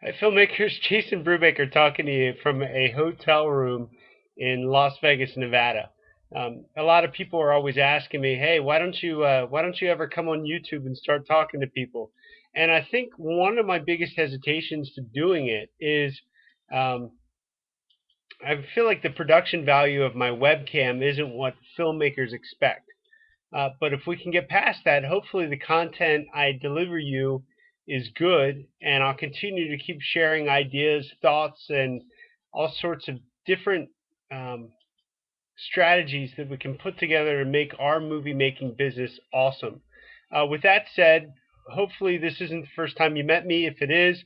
Hi, filmmakers. Jason Brubaker talking to you from a hotel room in Las Vegas, Nevada. A lot of people are always asking me, "Hey, why don't you ever come on YouTube and start talking to people?" And I think one of my biggest hesitations to doing it is um, I feel like the production value of my webcam isn't what filmmakers expect. But if we can get past that, hopefully the content I deliver you is good, and I'll continue to keep sharing ideas, thoughts, and all sorts of different um, strategies that we can put together to make our movie making business awesome. With that said, hopefully this isn't the first time you met me. If it is,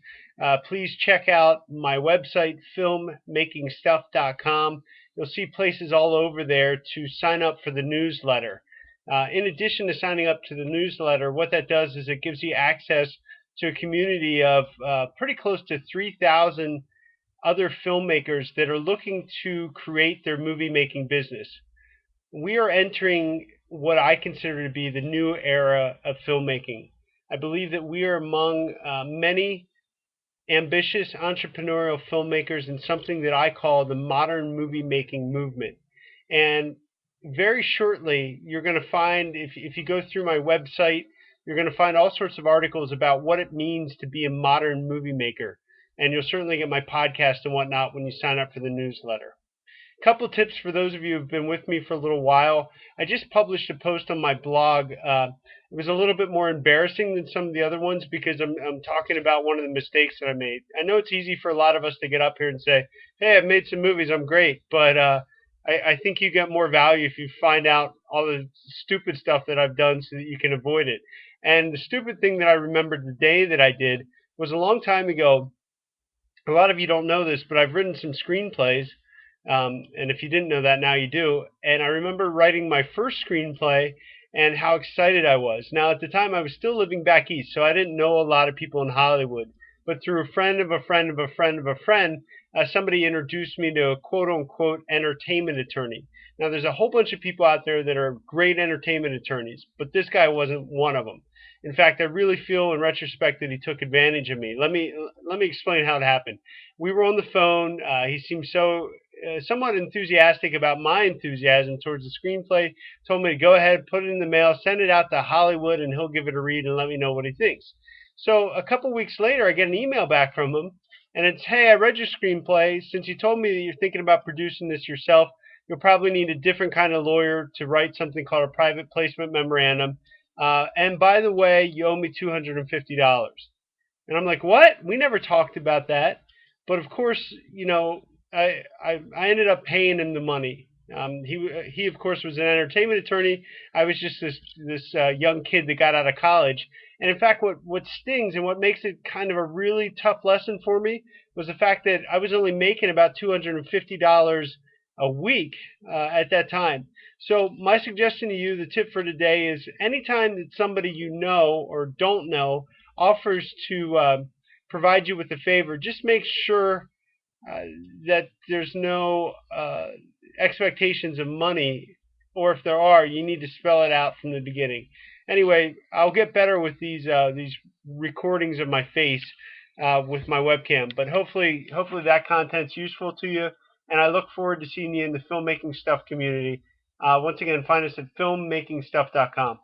please check out my website, filmmakingstuff.com. You'll see places all over there to sign up for the newsletter. In addition to signing up to the newsletter, what that does is it gives you access to a community of pretty close to 3,000 other filmmakers that are looking to create their movie making business. We are entering what I consider to be the new era of filmmaking. I believe that we are among many ambitious entrepreneurial filmmakers in something that I call the modern movie making movement. And very shortly, you're going to find, if you go through my website, you're going to find all sorts of articles about what it means to be a modern movie maker. And you'll certainly get my podcast and whatnot when you sign up for the newsletter. Couple tips for those of you who've been with me for a little while. I just published a post on my blog. It was a little bit more embarrassing than some of the other ones because I'm talking about one of the mistakes that I made. I know it's easy for a lot of us to get up here and say, "Hey, I've made some movies. I'm great," but I think you get more value if you find out all the stupid stuff that I've done so that you can avoid it. And the stupid thing that I remembered the day that I did was a long time ago. A lot of you don't know this, but I've written some screenplays. And if you didn't know that, now you do. And I remember writing my first screenplay and how excited I was. Now, at the time, I was still living back east, so I didn't know a lot of people in Hollywood. But through a friend of a friend of a friend of a friend, somebody introduced me to a quote unquote entertainment attorney. Now, there's a whole bunch of people out there that are great entertainment attorneys, but this guy wasn't one of them. In fact, I really feel in retrospect that he took advantage of me. Let me explain how it happened. We were on the phone. He seemed so somewhat enthusiastic about my enthusiasm towards the screenplay. Told me to go ahead, put it in the mail, send it out to Hollywood, and he'll give it a read and let me know what he thinks. So a couple weeks later, I get an email back from him, and it's, "Hey, I read your screenplay. Since you told me that you're thinking about producing this yourself, you'll probably need a different kind of lawyer to write something called a private placement memorandum. And by the way, you owe me $250." And I'm like, "What? We never talked about that." But of course, I ended up paying him the money. He of course was an entertainment attorney. I was just this young kid that got out of college. And in fact, what stings and what makes it kind of a really tough lesson for me was the fact that I was only making about $250 a week at that time. So my suggestion to you, the tip for today is anytime that somebody you know or don't know offers to provide you with a favor, just make sure uh, that there's no expectations of money, or if there are, you need to spell it out from the beginning. Anyway, I'll get better with these recordings of my face with my webcam, but hopefully that content's useful to you, and I look forward to seeing you in the filmmaking stuff community. Once again, find us at filmmakingstuff.com.